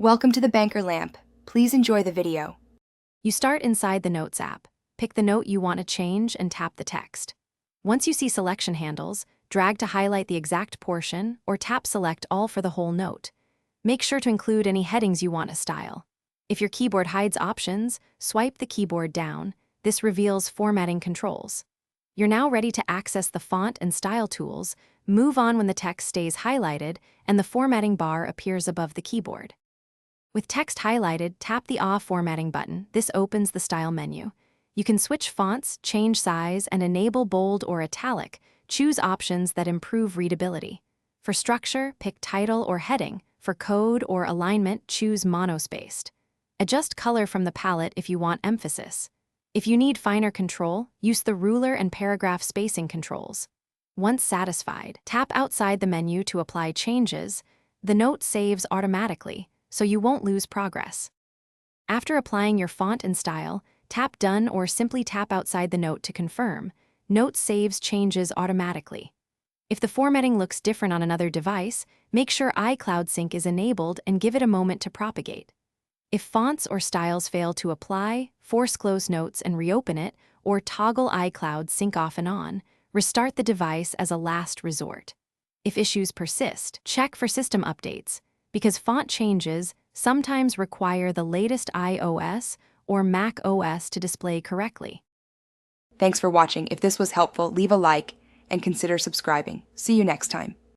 Welcome to the Banker Lamp. Please enjoy the video. You start inside the Notes app. Pick the note you want to change and tap the text. Once you see selection handles, drag to highlight the exact portion or tap Select All for the whole note. Make sure to include any headings you want to style. If your keyboard hides options, swipe the keyboard down. This reveals formatting controls. You're now ready to access the font and style tools. Move on when the text stays highlighted and the formatting bar appears above the keyboard. With text highlighted, tap the Off Formatting button. This opens the Style menu. You can switch fonts, change size, and enable bold or italic. Choose options that improve readability. For structure, pick title or heading. For code or alignment, choose monospaced. Adjust color from the palette if you want emphasis. If you need finer control, use the ruler and paragraph spacing controls. Once satisfied, tap outside the menu to apply changes. The note saves automatically, so you won't lose progress. After applying your font and style, tap Done or simply tap outside the note to confirm. Note saves changes automatically. If the formatting looks different on another device, make sure iCloud Sync is enabled and give it a moment to propagate. If fonts or styles fail to apply, force close Notes and reopen it, or toggle iCloud Sync off and on. Restart the device as a last resort. If issues persist, check for system updates, because font changes sometimes require the latest iOS or Mac OS to display correctly. Thanks for watching. If this was helpful, leave a like and consider subscribing. See you next time.